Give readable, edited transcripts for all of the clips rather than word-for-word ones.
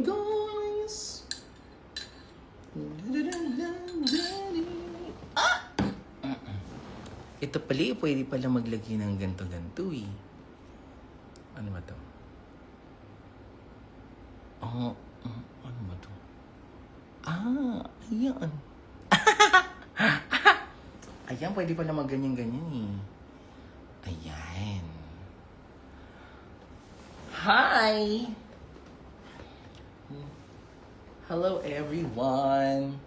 guys! Ah! Ito pala, pwede pala maglagay ng ganto-ganto eh. Ano ba to? Ano ba to? Ayan. Ayan, pwede pala magganyan-ganyan eh. Ayan. Hi! Hello everyone!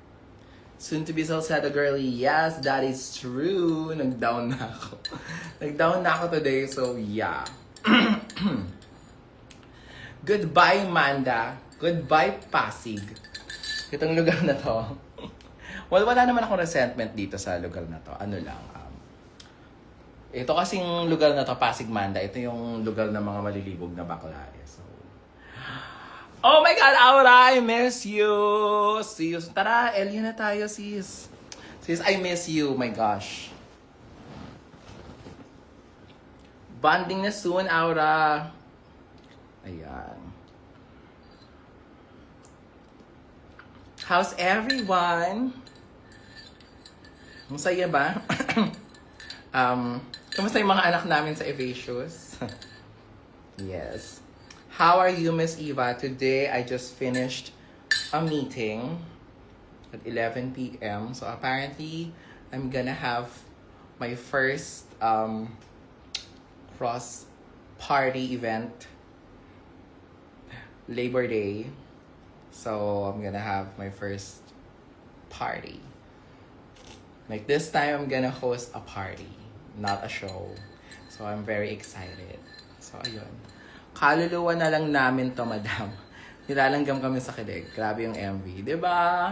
Soon to be Salsada girly. Yes, that is true. Nag-down na ako. Nag-down na ako today, so yeah. Goodbye, Manda. Goodbye, Pasig. Itong lugar na to. Well, wala naman akong resentment dito sa lugar na to. Ano lang. Ito kasing lugar na to, Pasig, Manda. Ito yung lugar ng mga malilibog na bakla. So, oh my God, Aura! I miss you! See you. Tara, Elia na tayo, sis. Sis, I miss you. My gosh. Bonding na soon, Aura. Ayan. How's everyone? Masaya ba? Kamusta yung mga anak namin sa Evasius? Yes. How are you, Miss Eva? Today, I just finished a meeting at 11 p.m. So, apparently, I'm gonna have my first cross-party event Labor Day. So, I'm gonna have my first party. Like, this time, I'm gonna host a party, not a show. So, I'm very excited. So, ayun. Kaluluwa na lang namin to, madam. Nilalanggam kami sa kilig. Grabe yung MV. Diba?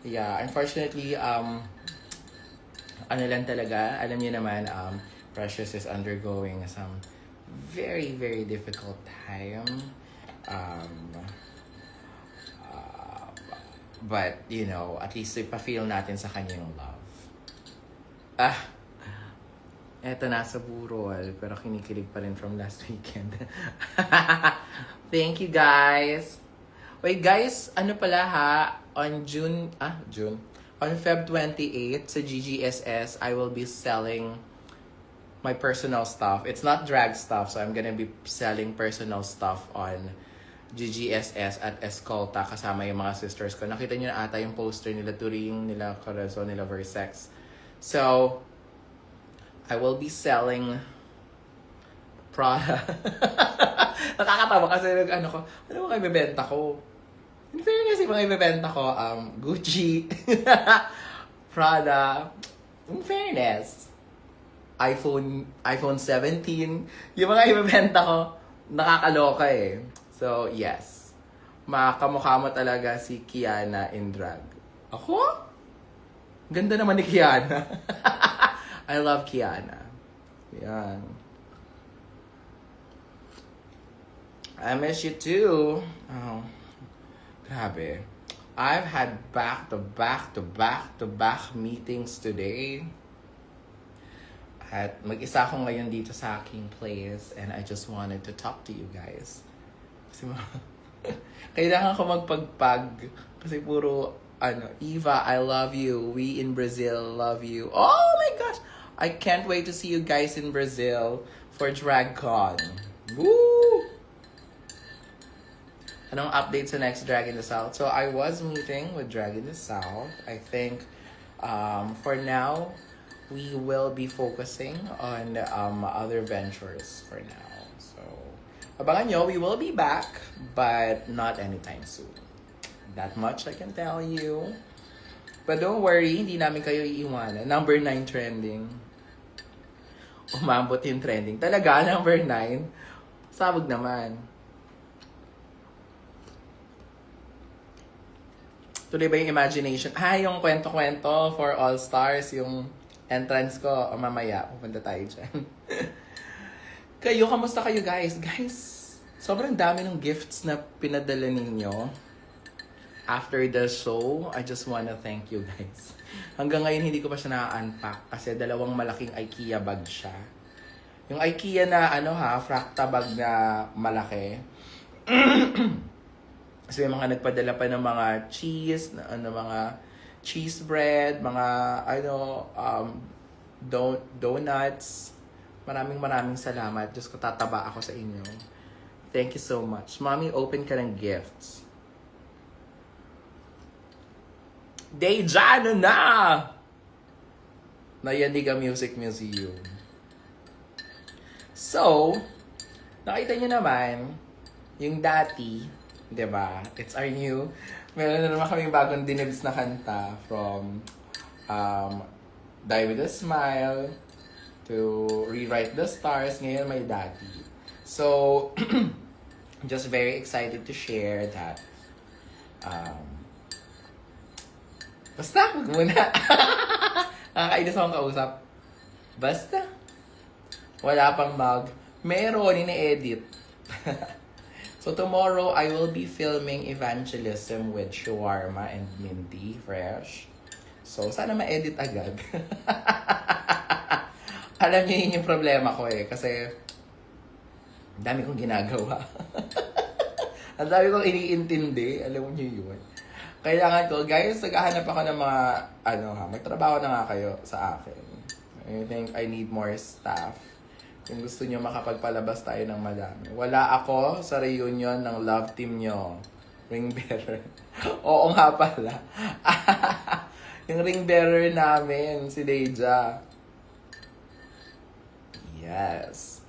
Yeah, unfortunately, ano lang talaga, alam niyo naman, Precious is undergoing some very, very difficult time. But, you know, at least ipa-feel natin sa kanya yung love. Eto nasa burol, pero kinikilig pa rin from last weekend. Thank you, guys. Wait, guys, ano pala ha? On on Feb 28 sa GGSS, I will be selling my personal stuff. It's not drag stuff, so I'm gonna be selling personal stuff on GGSS at Escolta kasama yung mga sisters ko. Nakita niyo na ata yung poster nila, Turing, nila Corazon, nila Versex. So, I will be selling Prada. Nakakatawa kasi ano ba ibebenta ko? In fairness, yung mga ibebenta ko, Gucci, Prada, in fairness, iPhone 17, yung mga ibebenta ko, nakakaloka eh. So, yes. Makamukha mo talaga si Kiana in drag. Ako? Ganda naman ni Kiana. I love Kiana. Yan. I miss you too. Oh, grabe. I've had back-to-back meetings today. At mag-isa ako ngayon dito sa aking place and I just wanted to talk to you guys. Kasi kailangan ko magpagpag kasi puro Eva, I love you. We in Brazil love you. Oh my gosh! I can't wait to see you guys in Brazil for DragCon. Woo! Anong update sa next Drag in the South? So I was meeting with Drag in the South. I think for now, we will be focusing on other ventures for now. So, abangan nyo, we will be back, but not anytime soon. That much I can tell you. But don't worry, hindi namin kayo iiwanan. Number 9 trending. Umabot yung trending. Talaga, number 9. Sabog naman. Tuloy ba yung imagination? Yung kwento-kwento for All Stars, yung entrance ko. O mamaya, pupunta tayo dyan. Kayo, kamusta kayo guys? Guys, sobrang dami ng gifts na pinadala ninyo. After the show, I just wanna thank you guys. Hanggang ngayon, hindi ko pa siya na-unpack kasi dalawang malaking IKEA bag siya. Yung IKEA na, fracta bag na malaki. So may mga nagpadala pa ng mga cheese, mga cheese bread, mga donuts. Maraming salamat. Diyos ko, tataba ako sa inyo. Thank you so much. Mommy, open ka ng gifts. Deja, ano na? Nayandiga Music Museum. So, nakita nyo naman, yung dati, diba? It's our new, meron na naman kaming bagong dinibs na kanta from Die With A Smile to Rewrite the Stars. Ngayon may dati. So, just very excited to share that. Basta, wag muna. Nakakainis akong kausap. Basta. Wala pang mag. Meron, ini-edit. So tomorrow, I will be filming Evangelism with Shawarma and Minty Fresh. So, sana ma-edit agad. Alam niyo yun yung problema ko eh. Kasi, ang dami kong ginagawa. Ang dami kong iniintindi. Alam niyo yun. Kailangan ko, guys, naghahanap ako ng mga, magtrabaho na nga kayo sa akin. I think I need more staff. Kung gusto nyo makapagpalabas tayo ng madami. Wala ako sa reunion ng love team nyo. Ring bearer. Oo nga pala. Yung ring bearer namin, si Deja. Yes.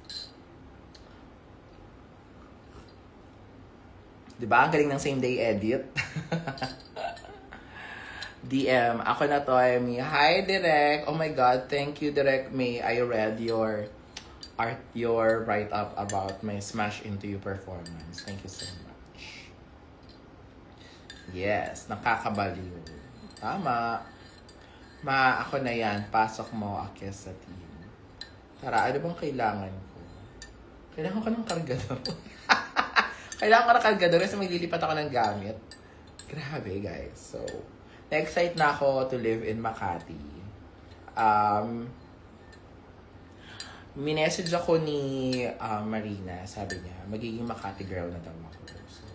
Diba? Ang galing ng same day edit. DM. Ako na to, Amy. Hi, Direk. Oh my God. Thank you, Direk May. I read your write-up about my Smash Into You performance. Thank you so much. Yes. Nakakabaliw. Tama. Ako na yan. Pasok mo, akis sa team. Tara, ano bang kailangan ko? Kailangan ko ng kargador. Kailangan ko ng kargador kasi may lilipat ako ng gamit. Grabe, guys. So, na-excite na ako to live in Makati. Minessage ako ni Marina. Sabi niya, magiging Makati girl na daw ako. So,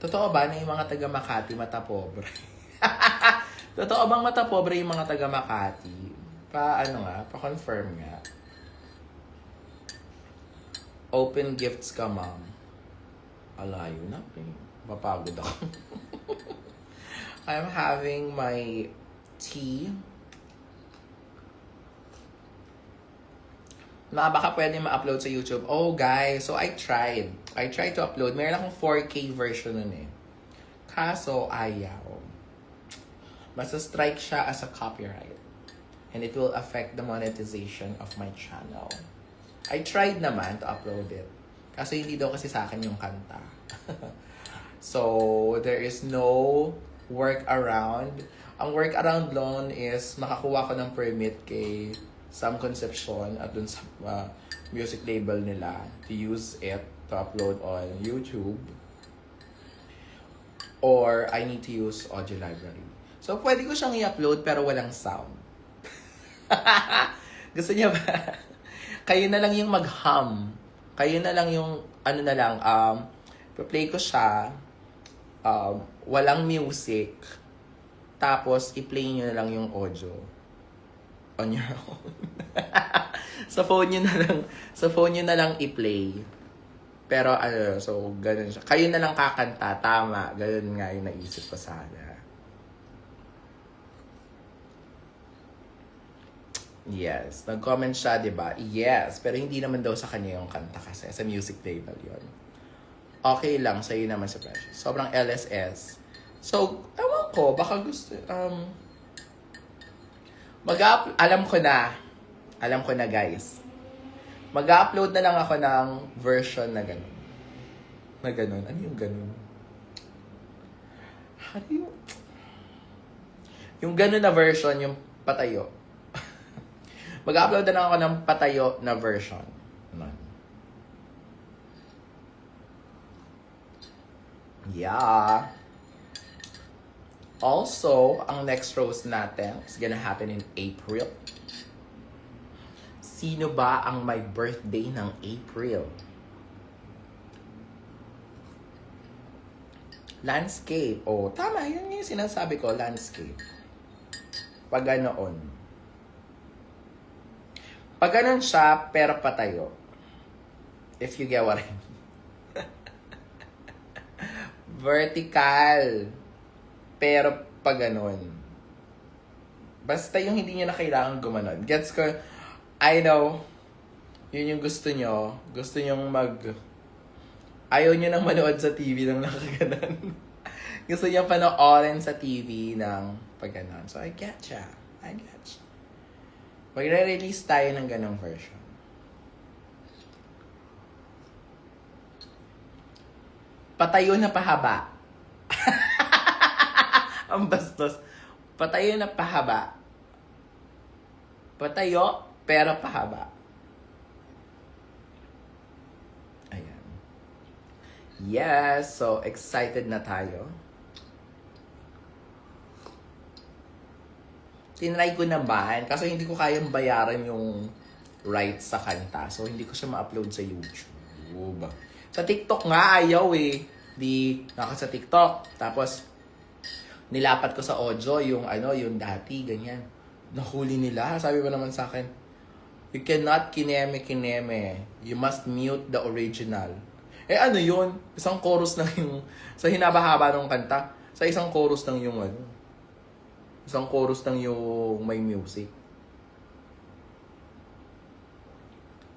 totoo ba na yung mga taga Makati matapobre? Totoo bang matapobre yung mga taga Makati? Pa-confirm nga. Open gifts ka, ma'am. Alayo na. Papagod ako. I'm having my tea. Baka pwede ma-upload sa YouTube. Oh, guys. So, I tried to upload. Meron akong 4K version nun eh. Kaso, ayaw. Basta strike siya as a copyright. And it will affect the monetization of my channel. I tried naman to upload it. Kaso hindi daw kasi sa akin yung kanta. So, there is no workaround. Ang workaround lang is makakuha ko ng permit kay Sam Concepcion at dun sa music label nila to use it to upload on YouTube. Or I need to use audio library. So, pwede ko siyang i-upload pero walang sound. Gusto niya ba? Kayo na lang yung mag-hum. Kayo na lang yung, play ko siya, walang music, tapos i-play nyo na lang yung audio on your own. Sa phone nyo na lang i-play. Pero so ganun siya. Kayo na lang kakanta, tama. Ganun nga yung naisip ko sana. Yes. Nag-comment siya, diba? Yes. Pero hindi naman daw sa kanya yung kanta kasi. Sa music label yun. Okay lang. Sa'yo naman sa Precious. Sobrang LSS. So, ewan ko. Baka gusto... alam ko na, guys. Mag-upload na lang ako ng version na ganun. Na ganun. Ano yung ganun? Ano yung... Yung ganun na version, yung patayo. Mag-upload na lang ako ng patayo na version. Yeah. Also, ang next roast natin is gonna happen in April. Sino ba ang may birthday ng April? Landscape. Oh, tama. Yun yung sinasabi ko, landscape. Pag ganoon. Pag ganon siya, pero patayo. If you get what I mean. Vertical. Pero pag ganon. Basta yung hindi nyo na kailangan gumanon. Gets ko? I know. Yun yung gusto nyo. Gusto nyo ayaw nyo nang manood sa TV ng nakaganon. Gusto nyo panoorin sa TV ng pagganon. So, I get ya. Magre-release tayo ng ganong version. Patayo na pahaba. Ang bastos. Patayo na pahaba. Patayo, pero pahaba. Ayan. Yes, so excited na tayo. Tinry ko naman, kasi hindi ko kayang bayaran yung rights sa kanta. So, hindi ko siya ma-upload sa YouTube. Sa TikTok nga, ayaw eh. Di, naka sa TikTok. Tapos, nilapat ko sa audio yung dati, ganyan. Nahuli nila. Sabi ba naman sa akin, you cannot kineme. You must mute the original. Eh ano yun? Isang chorus lang yung, sa hinaba-haba ng kanta, sa isang chorus lang yung isang chorus lang yung may music.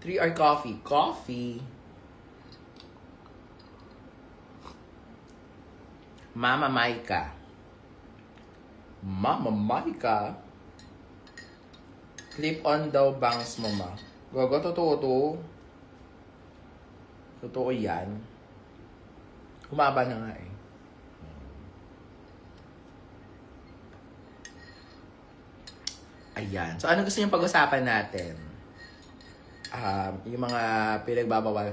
3R coffee. Mama Maika. Clip on daw bangs mo, ma. Gago, totoo to. Totoo yan. Humaba na nga eh. Ayan. So, ano gusto niyong pag-usapan natin? Yung mga pinagbabawal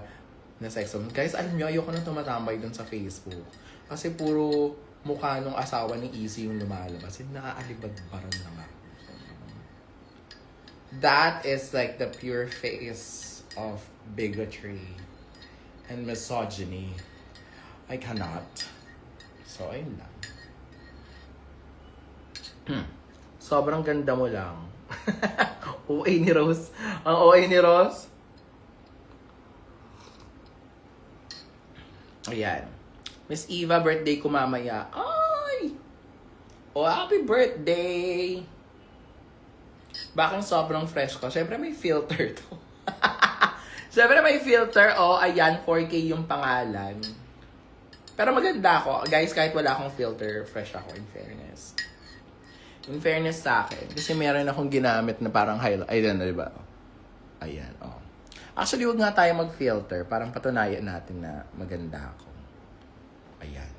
na sex. Guys, alam niyo, ayoko na tumatambay dun sa Facebook. Kasi puro mukha nung asawa ni Easy yung lumalabas. Hindi nakaalibad-baran na nga. That is like the pure face of bigotry and misogyny. I cannot. So, ayun lang. Sobrang ganda mo lang. OA ni Rose. Ang OA ni Rose. Ayan. Miss Eva, birthday ko mamaya. Ay! Oh, happy birthday! Bakit sobrang fresh ko? Siyempre may filter to. Siyempre may filter. Oh, ayan, 4K yung pangalan. Pero maganda ako. Guys, kahit wala akong filter, fresh ako in fairness. In fairness sa akin. Kasi meron akong ginamit na parang highlight. Ayan, diba? Ayan, oh. Actually, wag nga tayo mag-filter. Parang patunayan natin na maganda ako. Ayan.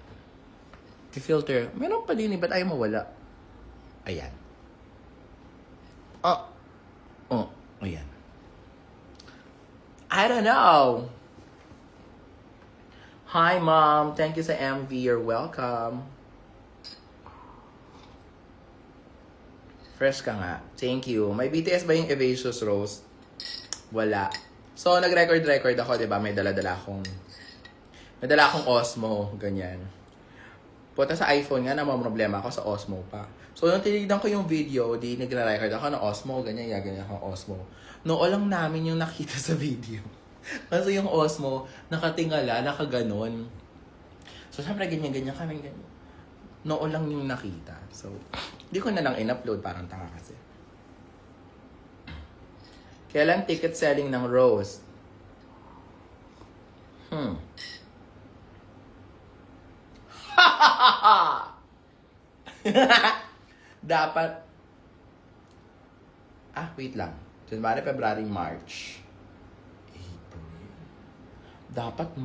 I-filter. Meron pa din eh. Ba't ayaw mawala? Ayan. Oh. Oh. Ayan. I don't know. Hi, Mom. Thank you sa MV. You're welcome. Fresh ka nga. Thank you. May BTS ba yung Evasions Rose? Wala. So, nag-record ako, diba? May dala akong Osmo. Ganyan. Punta sa iPhone nga, problema ako sa Osmo pa. So, nung tinignan ko yung video, di nagre-record ako ng Osmo. Ganyan akong Osmo. Noo lang namin yung nakita sa video. Kasi yung Osmo, nakatingala, nakaganon. So, syempre, ganyan kami, ganyan. Noo lang yung nakita. So, di ko na lang in-upload, parang tanga kasi. Kailan ticket selling ng Rose? Dapat, wait lang. January, February, March. April. Dapat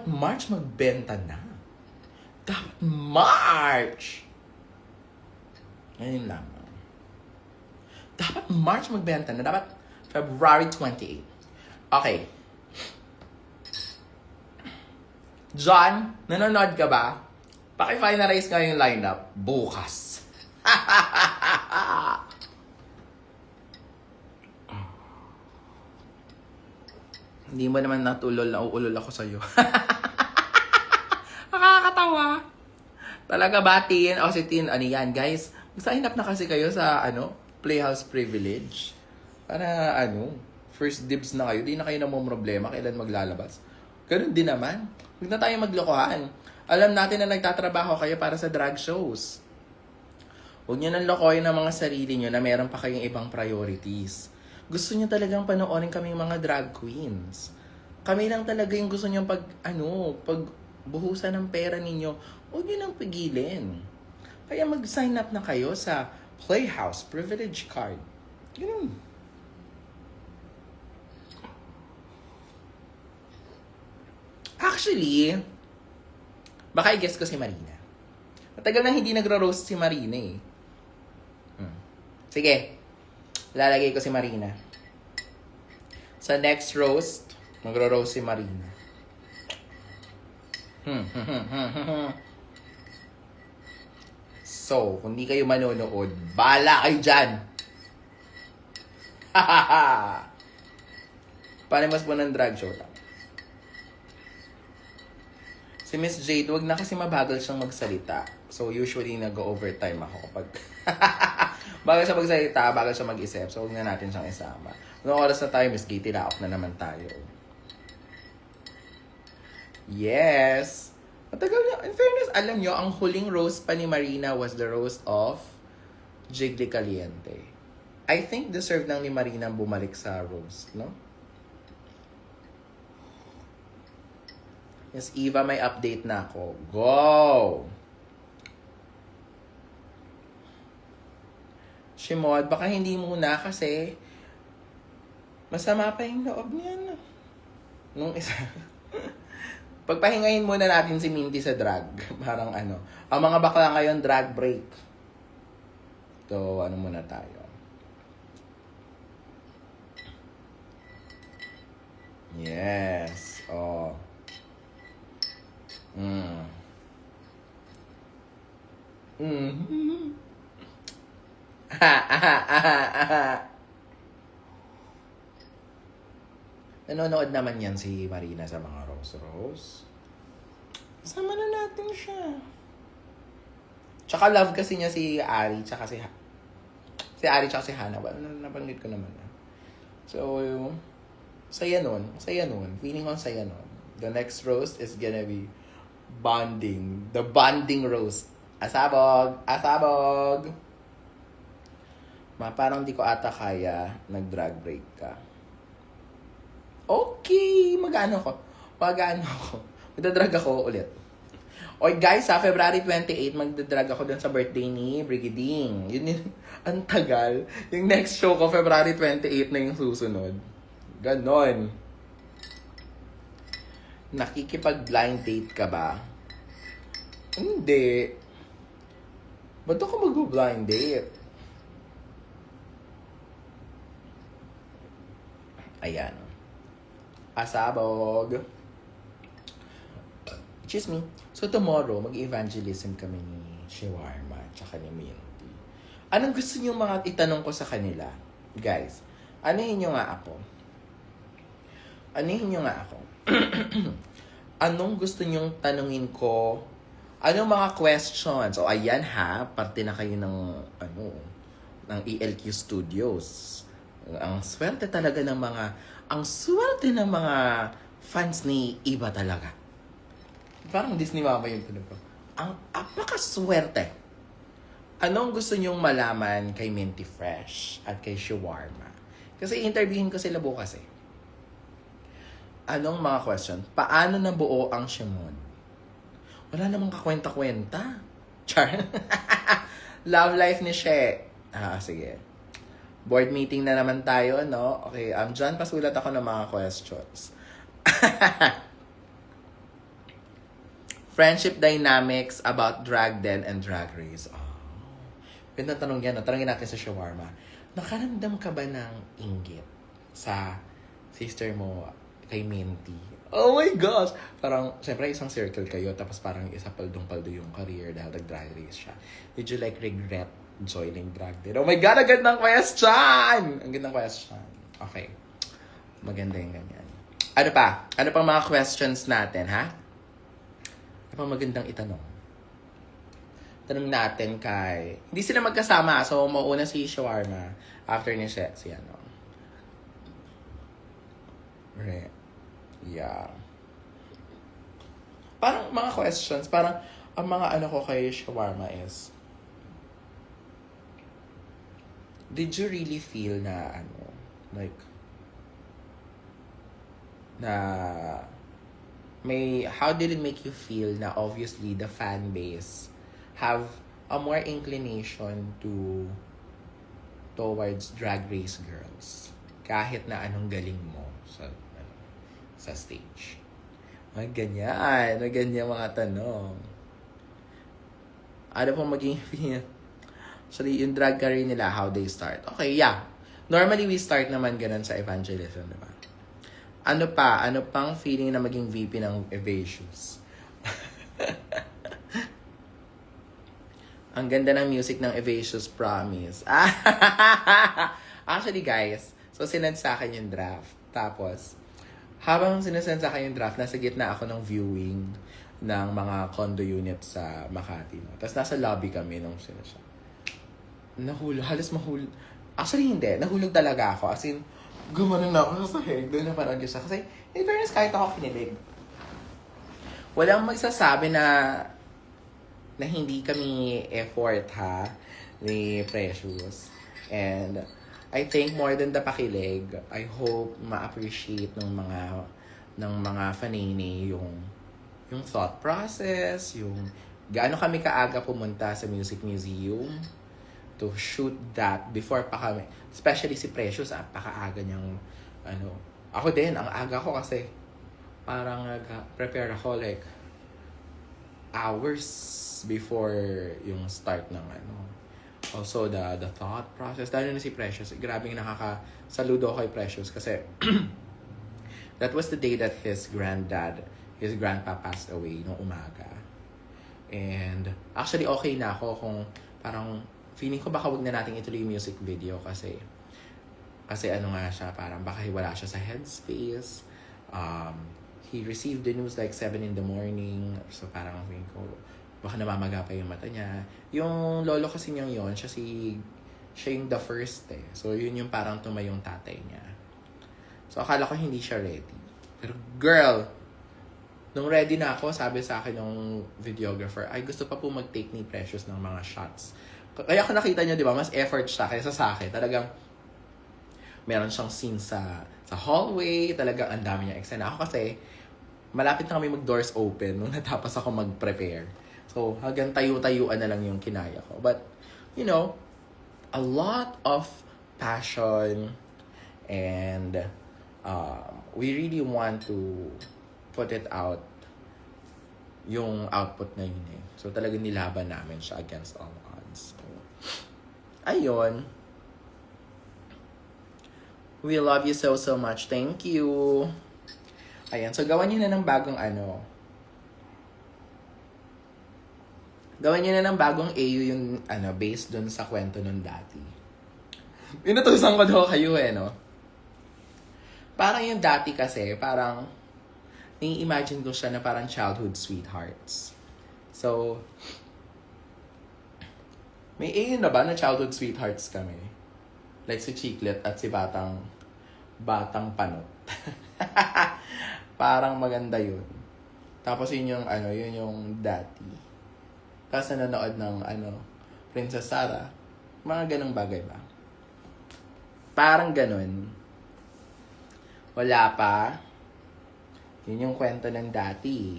March magbenta na. Dapat March! Ngayon lang. Dapat March magbenta na. Dapat February 28. Okay. John, nanonood ka ba? Paki-finalize nga yung lineup. Bukas. Hindi mo naman natulol na uulol ako sa'yo. Nakakatawa. Talaga ba, Tin? O si Tin, ano yan, guys? Sign up na kasi kayo sa, Playhouse Privilege. Para, first dibs na kayo. Di na kayo namumroblema kailan maglalabas. Ganun din naman. Huwag na tayo maglokohan. Alam natin na nagtatrabaho kayo para sa drag shows. Huwag nyo nang lokohin ang mga sarili nyo na meron pa kayong ibang priorities. Gusto nyo talagang panoorin kaming mga drag queens. Kami lang talaga yung gusto nyo pagbuhusan ng pera ninyo. Huwag nyo nang pigilin. Kaya mag-sign up na kayo sa Playhouse Privilege Card. Ganun. Actually, baka i-guess ko si Marina. Matagal na hindi nagro-roast si Marina eh. Sige, lalagay ko si Marina. Sa next roast, magro-roast si Marina. So, kung di kayo manonood, bala kayo dyan! Panimas po ng drag show lang. Si Miss Jade, wag na kasi mabagal siyang magsalita. So, usually nag-overtime ako kapag... bagal siya magsalita, bagal siya mag-isip. So, huwag na natin siyang isama. Noong oras na tayo, Miss Katie, laok na naman tayo. Yes! Matagal na. In fairness, alam nyo, ang huling roast pa ni Marina was the roast of Jiggly Caliente. I think deserve nang ni Marina bumalik sa roast, no? Yes, Eva, may update na ako. Go! Shimod, baka hindi muna kasi masama pa yung loob niyan. Nung isa. Pagpahingayin muna natin si Minty sa drag. Parang ang mga bakla ngayon, drag break. So, muna tayo. Yes. Oh. Nanonood naman yan si Marina sa mga Rose. Sama na natin siya. Tsaka love kasi niya si Ari, tsaka si Ari, tsaka si Hannah. Well, nabanggit ko naman. So, saya nun. Feeling ko saya nun. The next roast is gonna be bonding. The bonding roast. Asabog! Parang di ko ata kaya nag-drag break ka. Okay! Mag-ano ko. Magdadrag ako ulit. Oy guys, sa February 28, magdadrag ako dun sa birthday ni Brigading. Yun ang tagal. Yung next show ko, February 28 na yung susunod. Ganon. Nakikipag-blind date ka ba? Hindi. Ba't ako mag-blind date? Ayan. Asabog. Excuse me. So tomorrow, mag-evangelism kami ni Shawarma tsaka ni Minty. Anong gusto niyo mga itanong ko sa kanila? Guys, anuhin niyo nga ako. Anong gusto niyong tanungin ko? Anong mga questions? O ayan ha, parte na kayo ng ELQ Studios. Ang swerte ng mga fans ni Iba talaga. Parang Disney Mama yung tunog ko. Ang apakaswerte. Anong gusto nyong malaman kay Minty Fresh at kay Shawarma? Kasi interviewin ko sila bukas eh. Anong mga question? Paano nabuo ang Shimon? Wala namang kakwenta-kwenta. Char. Love life ni She. Sige. Board meeting na naman tayo, no? Okay, dyan pasulat ako ng mga questions. Friendship dynamics about Drag Den and Drag Race. Ganda tanong yan. Tanongin natin sa Shawarma. Nakaramdam ka ba ng inggit sa sister mo kay Minty? Oh my gosh! Parang, syempre isang circle kayo, tapos parang isa paldong-paldo yung career dahil nag-drag race siya. Did you regret joining Drag Den? Oh my God! Ang gandang question! Okay. Maganda yung ganyan. Ano pang mga questions natin, ha? pa magandang itanong? Tanong natin kay... Hindi sila magkasama, so mauna si Shawarma. After ni si ano. Right. Yeah. Parang mga questions, parang ang mga ano ko kay Shawarma is, did you really feel na ano, like, na how did it make you feel na obviously the fan base have a more inclination towards Drag Race girls kahit na anong galing mo sa stage? May ganyan mga tanong. Ano pong maging actually yung drag career nila, how they start? Okay, yeah, normally we start naman ganun sa evangelism, diba? Ano pang feeling na maging VP ng Evasius? Ang ganda ng music ng Evasius, promise. Actually, guys, so sinend sa akin yung draft. Tapos, habang sinasend sa akin yung draft, nasa gitna ako ng viewing ng mga condo unit sa Makati. No? Tapos nasa lobby kami nung sinasya. Halos mahulog. Actually, hindi. Nahulog talaga ako. As in, gumanon na ako sa sahig. Doon na parang Diyos. Kasi, in fairness, kahit ako kinilig. Walang magsasabi na hindi kami effort, ha, ni Precious. And I think more than the pakilig, I hope ma-appreciate ng mga fanini yung thought process, yung gaano kami kaaga pumunta sa Music Museum to shoot that before pa kami. Especially si Precious, pakaaga niyang ako din, ang aga ko kasi parang prepare ako like hours before yung start ng Also, the thought process, lalo na si Precious, grabing saludo kay Precious kasi that was the day that his grandpa passed away nung umaga. And actually, okay na ako kung parang feeling ko baka wag na natin ituloy yung music video kasi nga siya, parang baka wala siya sa headspace. He received the news like 7 in the morning. So parang feeling ko, baka namamaga pa yung mata niya. Yung lolo kasi niyang yun, siya yung the first eh. So yun yung parang tumayong tatay niya. So akala ko hindi siya ready. Pero girl, nung ready na ako, sabi sa akin ng videographer, ay gusto pa po mag-take ni Precious ng mga shots. Kaya kung nakita niyo, di ba, mas effort siya kaysa sa akin. Talagang meron siyang scene sa hallway, talagang ang dami niya eksena. Ako kasi, malapit na kami mag-doors open nung natapos ako mag-prepare. So, hanggang tayo-tayuan na lang yung kinaya ko. But, a lot of passion and we really want to put it out, yung output na yun eh. So, talagang nilaban namin siya against all odds. So, ayun. We love you so much. Thank you. Ayan. So, gawan niyo na ng bagong Gawan niyo na ng bagong AU yung based dun sa kwento nun dati. Inutusan ko daw kayo no? Parang yung dati kasi, parang ni-imagine ko siya na parang childhood sweethearts. So, may AU na ba na childhood sweethearts kami? Like si Chiclet at si Batang Panot. Parang maganda yun. Tapos yun yung dati. Tapos nanonood ng Princess Sarah. Mga ganong bagay ba? Parang ganon. Wala pa. Yun yung kwento ng dati.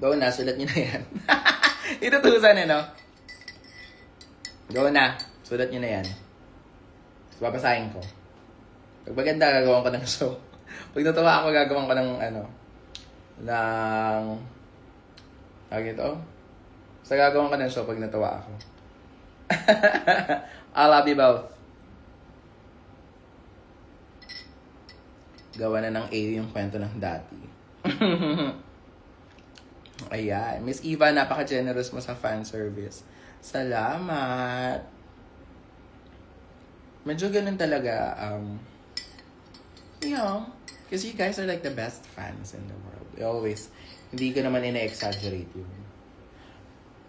Go na, sulat nyo na yan. Itutusan Go na, sulat nyo na yan. Babasahin ko. Pag maganda, gagawan ko ng show. Pag natuwa ako, gagawan ko ng tawag ito? Basta gagawan ko ng show pag natuwa ako. I love you both. Gawa na ng A yung kwento ng dati. Ayan. Miss Eva, napaka-generous mo sa fan service. Salamat. Medyo ganun talaga. Because you guys are like the best fans in the world. I always, hindi ko naman ina-exaggerate yun.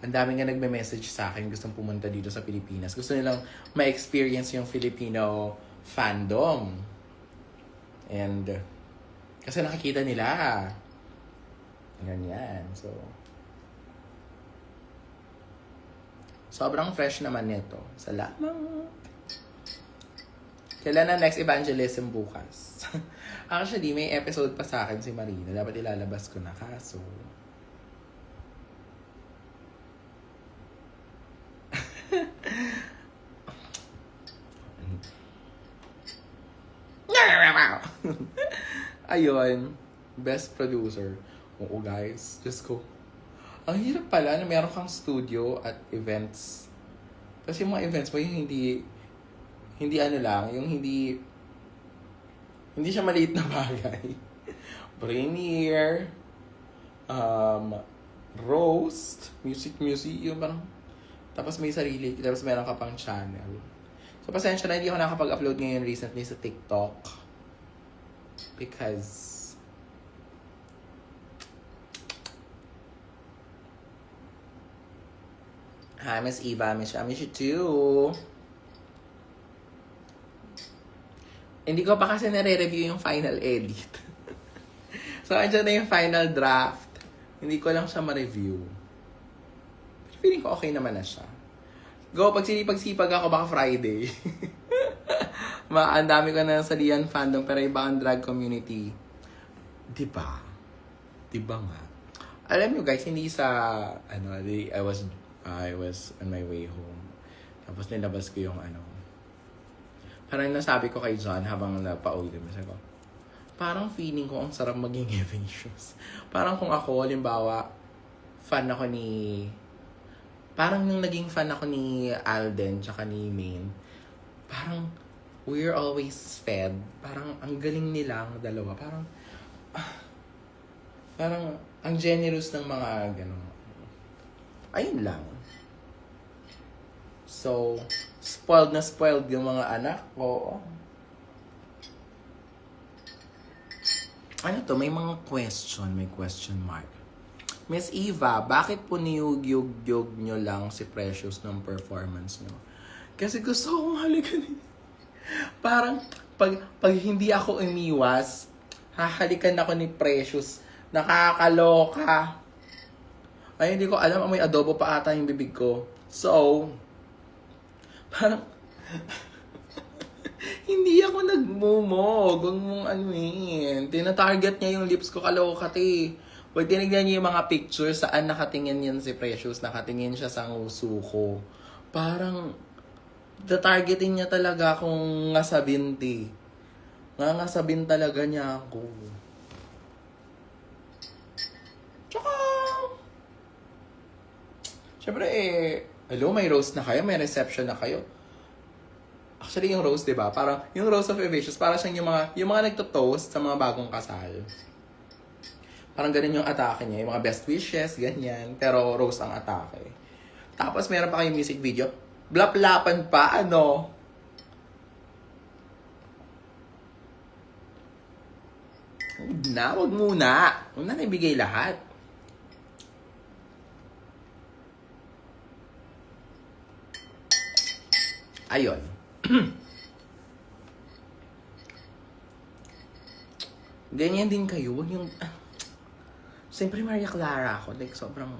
Ang daming nga nagme-message sa akin, gustong pumunta dito sa Pilipinas. Gusto nilang ma-experience yung Filipino fandom. And, kasi nakikita nila. Ganyan. So, sobrang fresh naman nito. Salamat. Kailan na next evangelism bukas? Actually, may episode pa sa akin si Marina. Dapat ilalabas ko na, kaso ayun, best producer. Oo guys, just ko. Ang hirap pala na meron kang studio at events. Kasi yung mga events mo yung hindi ano lang, yung hindi siya maliit na bagay. Premiere, roast, museum, parang, tapos may sarili, tapos meron ka pang channel. So, pasensya na, hindi ako nakapag-upload ngayon recently sa TikTok. Because, hi, Miss Eva. I miss you too. Hindi ko pa kasi nare-review yung final edit. So, andyan na yung final draft. Hindi ko lang siya ma-review. Feeling ko okay naman na siya. Go, pag sinipag-sipag ako, baka Friday. Ang dami ko na sa Lian fandom, pero iba ang drag community. Diba? Diba nga? Alam nyo guys, hindi sa, I was on my way home. Tapos nilabas ko yung parang nasabi ko kay John habang napauwi kami. Sabi ko, parang feeling ko ang sarap maging Evancious. Parang kung ako, halimbawa, parang nung naging fan ako ni Alden tsaka ni Maine, parang we're always fed. Parang ang galing nilang dalawa. Parang ang generous ng mga gano'n. Ayun lang. So, spoiled na spoiled yung mga anak ko. Ano to? May mga may question mark. Miss Eva, bakit po niyug-yug nyo lang si Precious ng performance nyo? Kasi gusto kong halikan. Parang, pag hindi ako umiwas, hahalikan ako ni Precious. Nakakaloka. Ay, hindi ko alam, may adobo pa ata yung bibig ko. So, parang, hindi ako nagmumog. Huwag mong tinatarget niya yung lips ko, kaloka Pag tinignan niyo yung mga pictures, saan nakatingin yan si Precious, nakatingin siya sa nguso ko. Parang, tatargetin niya talaga akong ngasabinti. Ngasabin talaga niya ako. Tsaka, syempre hello, may roast na kayo, may reception na kayo. Actually, yung roast, diba? Parang, yung roast of Evacious, parang siyang yung mga nagto-toast sa mga bagong kasal. Parang ganun yung atake niya, yung mga best wishes, ganyan. Pero roast ang atake. Tapos meron pa kayong music video. Blap-lapan pa, Wag muna. Huwag na ibigay lahat. Ayun. Ganyan din kayo. Huwag yung... Siyempre, Maria Clara ako. Like, sobrang...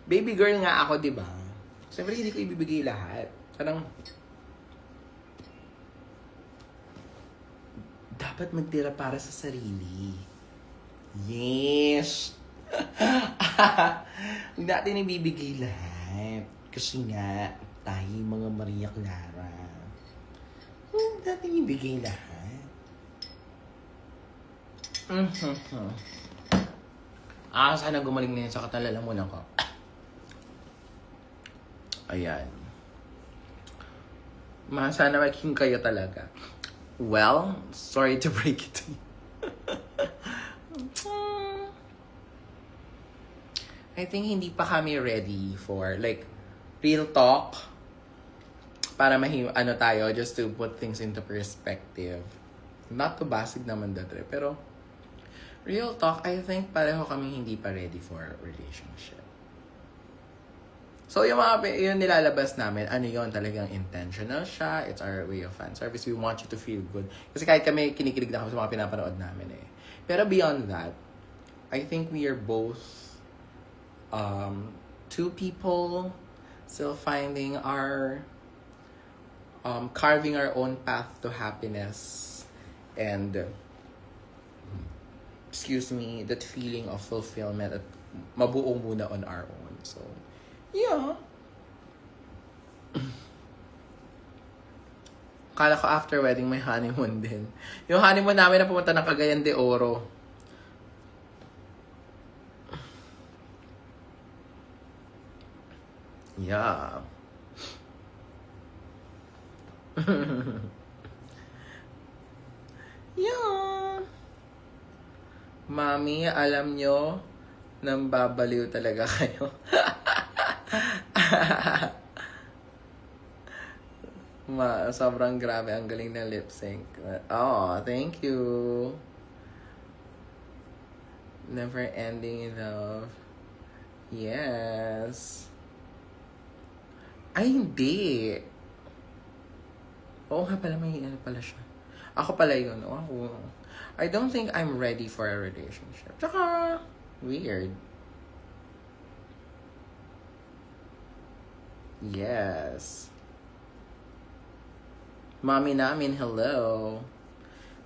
Baby girl nga ako, diba? Siyempre, hindi ko ibibigay lahat. Parang... Dapat magtira para sa sarili. Yes! Hindi natin ibibigay lahat. Kasi nga, tayo mga Maria Clara. Hindi natin ibigay lahat. Sana gumaling na yun sa katalalamunan ko. Ayan. Sana maging kayo talaga. Well, sorry to break it to you. I think hindi pa kami ready for, like, real talk. Para tayo, just to put things into perspective. Not to basig naman that trip, pero real talk, I think pareho kami hindi pa ready for a relationship. So, yung nilalabas namin, ano yon talagang intentional siya. It's our way of fan service. We want you to feel good. Kasi kahit kami, kinikilig na kami sa mga pinapanood namin eh. Pero beyond that, I think we are both two people still finding our, carving our own path to happiness. And, excuse me, that feeling of fulfillment at mabuo muna on our own. So, yeah. Kala ko after wedding may honeymoon din. Yung honeymoon namin na pumunta ng Cagayan de Oro. Yeah. Yeah. Mami, alam nyo, nang babaliw talaga kayo. Sobrang grabe. Ang galing ng lip sync. Oh, thank you. Never ending love. Yes. Ay, hindi. Oo nga pala, may ano pala siya. Ako pala yun. Ako. I don't think I'm ready for a relationship. Tsaka, weird. Yes. Mommy namin, hello.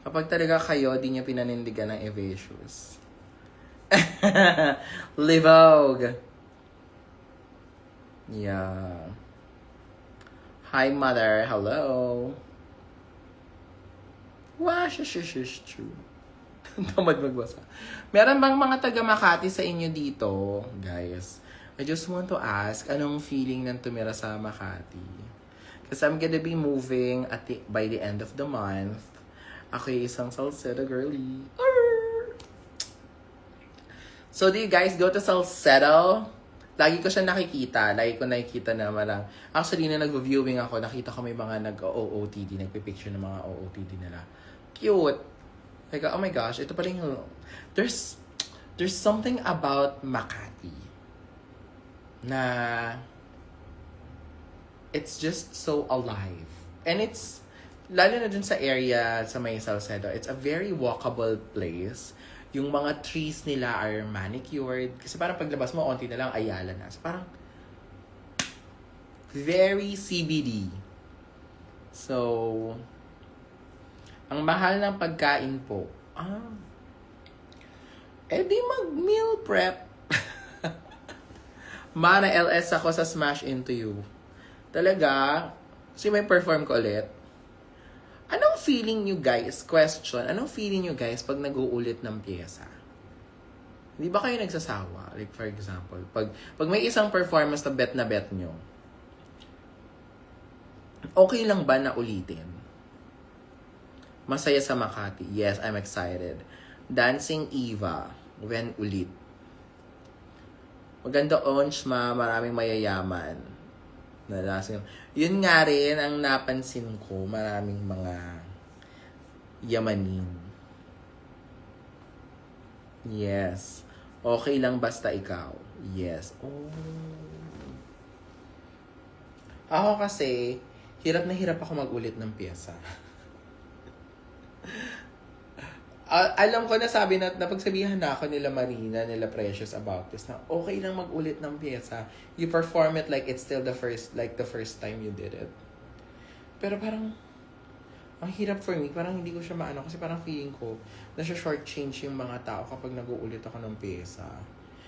Kapag talaga kayo, di niya pinanindigan ng Evasius. Livogue. Yeah. Hi, mother. Hello. Wow, shush. Tamad magbasa. Meron bang mga taga Makati sa inyo dito, guys? I just want to ask, anong feeling ng tumira sa Makati? Because I'm gonna be moving by the end of the month. Ako yung isang Salcedo girly. So, do you guys go to Salcedo? Lagi ko siya nakikita. Lagi ko nakikita na marang. Actually, na nag-viewing ako, nakita ko may mga nag-OOTD, nagpipicture ng mga OOTD nila. Cute. Like, oh my gosh, ito pala yung... There's something about Makati na it's just so alive. And it's, lalo na dun sa area sa may Salcedo, it's a very walkable place. Yung mga trees nila are manicured. Kasi parang paglabas mo, onti na lang Ayala na. So parang, very CBD. So, ang mahal ng pagkain po, di mag-meal prep. Mana LS ako sa Smash Into You. Talaga, kasi may perform ko ulit. Anong feeling nyo guys? Question. Anong feeling nyo guys pag nag-uulit ng pyesa? Hindi ba kayo nagsasawa? Like for example, pag may isang performance na bet nyo, okay lang ba na ulitin? Masaya sa Makati. Yes, I'm excited. Dancing Eva. When ulit? Maganda orange maraming mayayaman. Yun nga rin ang napansin ko, maraming mga yamanin. Yes. Okay lang basta ikaw. Yes. Oh. Ako kasi, hirap na hirap ako mag-ulit ng pyesa. Alam ko na sabi na napagsabihan na ako nila Marina, nila Precious about this na okay lang mag-ulit ng pyesa. You perform it like it's still the first time you did it. Pero parang ang hirap for me, parang hindi ko siya maano kasi parang feeling ko na short change yung mga tao kapag nag-uulit ako ng pyesa.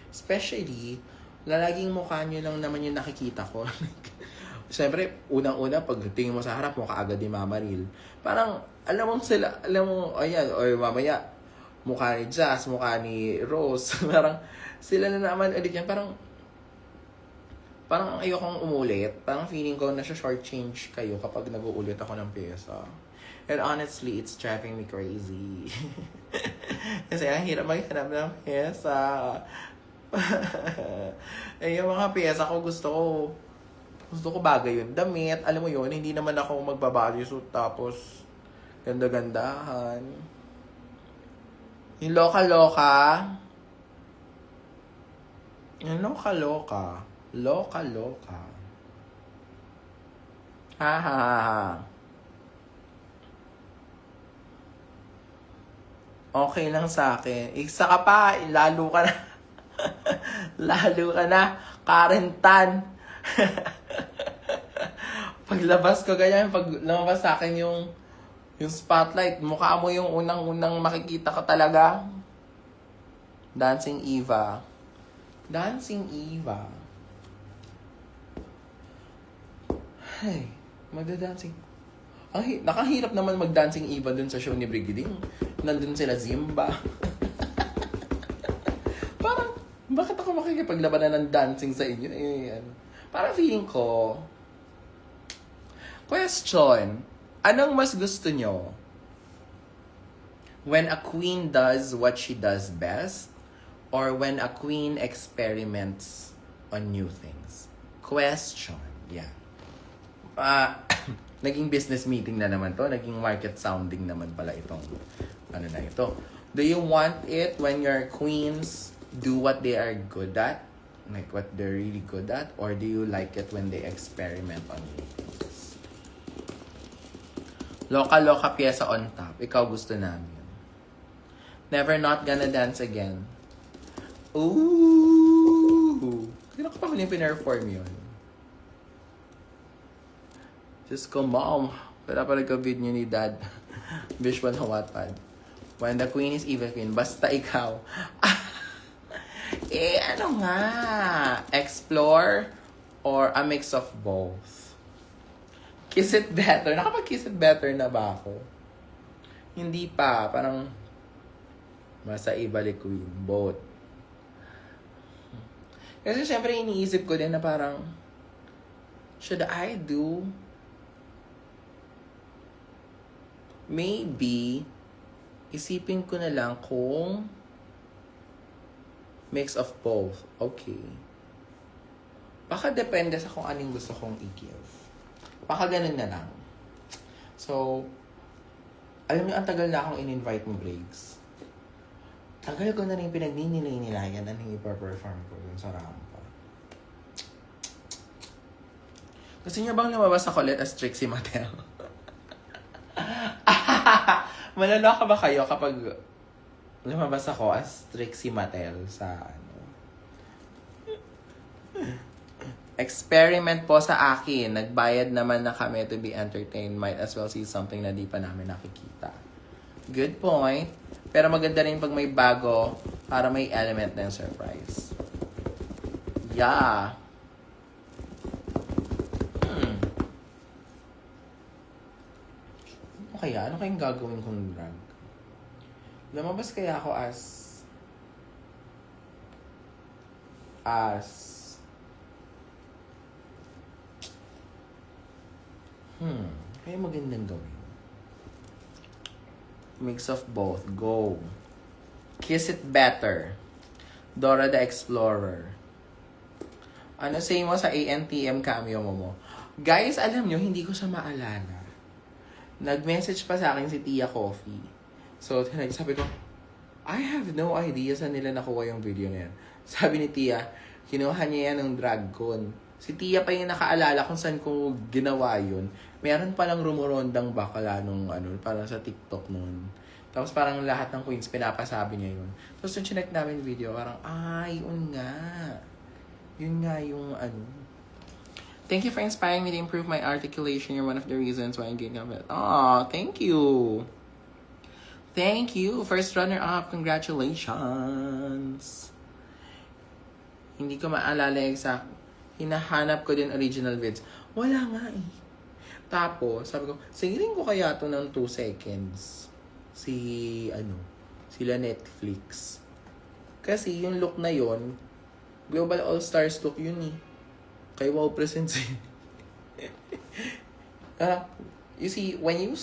Especially, lalaging mukha nyo lang naman yung nakikita ko. Siyempre, unang-una, pag tingin mo sa harap mo, kaagad ni Mama Ril. Parang, alam mo, ayan, o mamaya, mukha ni Jazz, mukha ni Rose. Parang, sila na naman ulit yan. Parang ayokong umulit. Parang feeling ko na short change kayo kapag nag-uulit ako ng pyesa. And honestly, it's driving me crazy. Kasi ang hirap maghanap ng pyesa. Yung mga pyesa ko, gusto ko bagay yun. Damit, alam mo yun, hindi naman ako magbabodysuit tapos Ganda-gandahan. Yung loka-loka. Yung loka-loka. Loka-loka. Ha ha ha ha. Okay lang sa akin. Isa ka pa, lalo ka na. Lalo ka na. Karentan. Paglabas ko ganyan, pag lumabas sa akin yung spotlight, mukha mo yung unang-unang makikita ka talaga. Dancing Eva. Dancing Eva. Ay, magda-dancing. Ay, nakahirap naman mag-dancing Eva dun sa show ni Brigading. Nandun sila Zimba. Parang, bakit ako makikipaglabanan ng dancing sa inyo? Parang feeling ko, question, anong mas gusto nyo? When a queen does what she does best, or when a queen experiments on new things? Question, yeah. Naging business meeting na naman to. Naging market sounding naman pala itong ano na ito. Do you want it when your queens do what they are good at? Like what they're really good at? Or do you like it when they experiment on new things? Loka-loka pyesa on top. Ikaw gusto namin. Never not gonna dance again. Ooh! Kailan ko pa huling pinerform yun? Just ko, mom. Wala pa nagka-vid nyo ni dad. Visual na Wattpad. When the queen is evil queen, basta ikaw. Ano nga? Explore or a mix of both? Kiss it better. Nakapag-kiss it better na ba ako? Hindi pa. Parang basta ibalik queen. Both. Kasi syempre iniisip ko din na parang should I do? Maybe isipin ko na lang kung mix of both. Okay. Baka depende sa kung anong gusto kong i-give. Baka ganun na lang. So, alam niyo, ang tagal na akong in-invite ni Briggs. Tagal ko na rin pinagninilay-nilayan na nang ipa-perform ko dun sa rampa. Gusto niyo bang lumabas ako ulit as Trixie Mattel? Malaloka ba kayo kapag lumabas ako as Trixie Mattel sa ano? Experiment po sa akin. Nagbayad naman na kami to be entertained. Might as well see something na di pa namin nakikita. Good point. Pero maganda rin pag may bago para may element na yung surprise. Yeah. Kaya? Ano kayong gagawin kong drag? Lumabas kaya ako as kaya magandang gawin. Mix of both. Go. Kiss it better. Dora the Explorer. Ano say mo sa ANTM cameo mo? Guys, alam nyo, hindi ko siya maalala. Nag-message pa sa akin si Tia Coffee. So, sabi ko, I have no idea saan nila nakuha yung video na yan. Sabi ni Tia, kinuha niya yan ng DragCon. Si Tia pa yung nakaalala kung saan ko ginawa yun. Meron palang rumurondang bakala nung parang sa TikTok noon. Tapos parang lahat ng queens pinapasabi niya yun. Tapos yung chinek namin video, parang, yun nga. Yun nga yung Thank you for inspiring me to improve my articulation. You're one of the reasons why I gained confidence. Aw, thank you. Thank you. First runner-up. Congratulations. Hindi ko maalala exact. Hinahanap ko din original vids. Wala nga eh. Tapos, sabi ko, singiling ko kaya to ng 2 seconds. Sila Netflix. Kasi yung look na yon, Global All-Stars look yun eh. Kay Wow Presents. You see, once you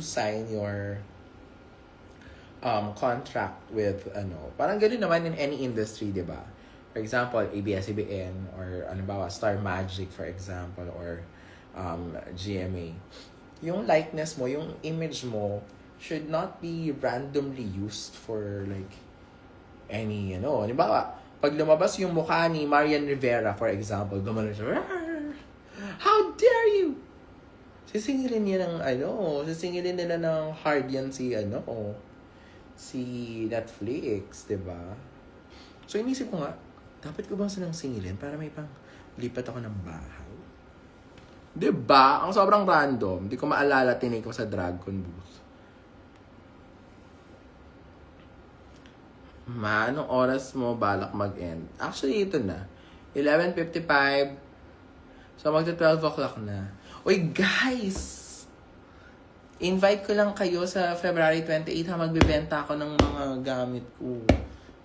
sign your contract with parang ganoon naman in any industry, 'di ba? For example, ABS-CBN or Star Magic for example or GMA. yung likeness mo, yung image mo, should not be randomly used for like any, di ba? Pag lumabas yung mukha ni Marian Rivera, for example, gumano siya, "Rar! How dare you?" Sisingilin niya ng, sisingilin nila ng hard yan si Netflix, di ba? So, inisip ko nga, dapat ko bang silang singilin para may pang lipat ako ng bahay? Di ba? Ang sobrang random. Di ko maalala, tinake ko sa DragCon booth. Anong oras mo balak mag-end? Actually, ito na. 11:55. So, magta-12 o'clock na. Uy, guys! Invite ko lang kayo sa February 28 magbebenta ako ng mga gamit ko.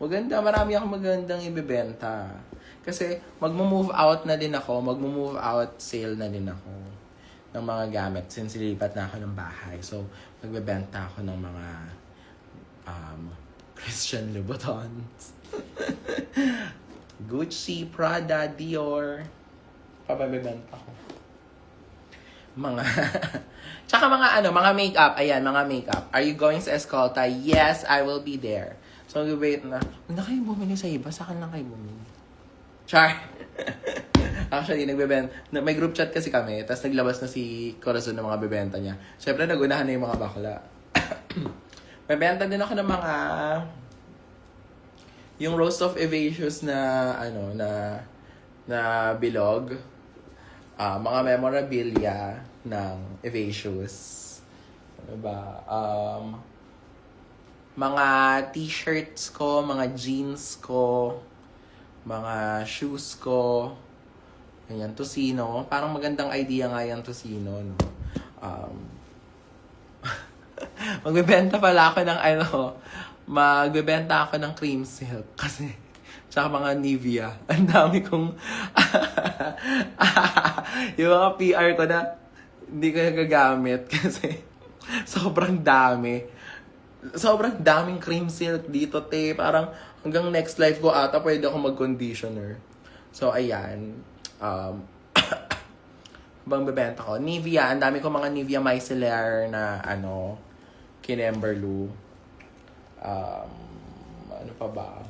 Marami akong magandang ibebenta. Kasi magmo-move out na din ako, magmo-move out sale na din ako ng mga gamit since lilipat na ako ng bahay. So, magbebenta ako ng mga Christian Louboutins. Gucci, Prada, Dior. Pabebenta ko. Tsaka mga makeup. Ayan, mga makeup. Are you going sa Escolta? Yes, I will be there. So, wait na. Huwag na kayo bumili sa iba. Sa akin lang kayo bumili. Char! Actually, may group chat kasi kami. Tapos naglabas na si Corazon ng mga bebenta niya. Siyempre, nagunahan na yung mga bakla. Bebenta din ako ng mga yung Roast of Evasius na bilog. Mga memorabilia ng Evasius. Ano ba? Mga t-shirts ko, mga jeans ko, mga shoes ko. Ganyan, Tosino. Parang magandang idea nga yung Tosino, no? Magbebenta pala ako ng magbebenta ako ng cream silk kasi tsaka mga Nivea. Ang dami kong yung mga PR ko na hindi ko nagagamit kasi sobrang dami. Sobrang daming cream silk dito, te. Parang hanggang next life ko ata pwede ako mag-conditioner. So, ayan. Bang bebenta ko. Nivea. Ang dami ko mga Nivea micellar na Kinemberloo. Ano pa ba?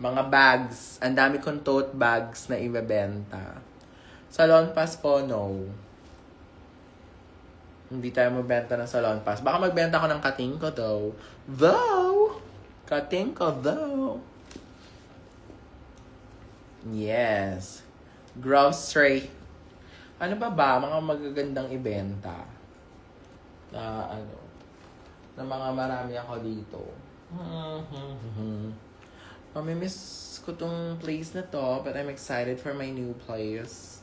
Mga bags. Ang dami kong tote bags na ibebenta. Salon Pass po, no. Hindi tayo magbenta ng Salon Pass. Baka magbenta ko ng kating ko, though. Kating ko, though. Yes. Grocery. Ano ba? Mga magagandang ibenta. Na mga marami ako dito. Mamimiss ko tong place na to, but I'm excited for my new place.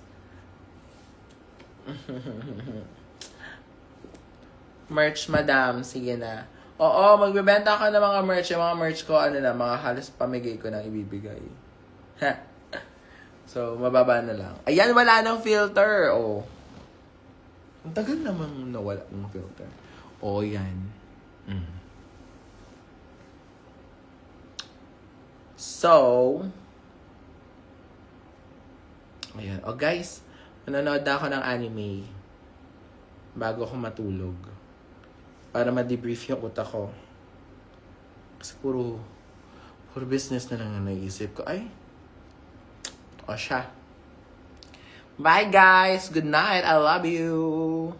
Merch, madam. Sige na. Oo, magbebenta ka ng mga merch. Yung mga merch ko, mga halos pamigay ko na ibibigay. So, mababa na lang. Ayan, wala nang filter. Oh. Ang tagal namang nawala ng filter. Oh, yan. So, ayan. Oh, guys, manonood na ako ng anime bago ako matulog. Para ma-debrief yung utak ko. Kasi puro business na lang ang naisip ko. Ay, siya. Bye, guys. Good night. I love you.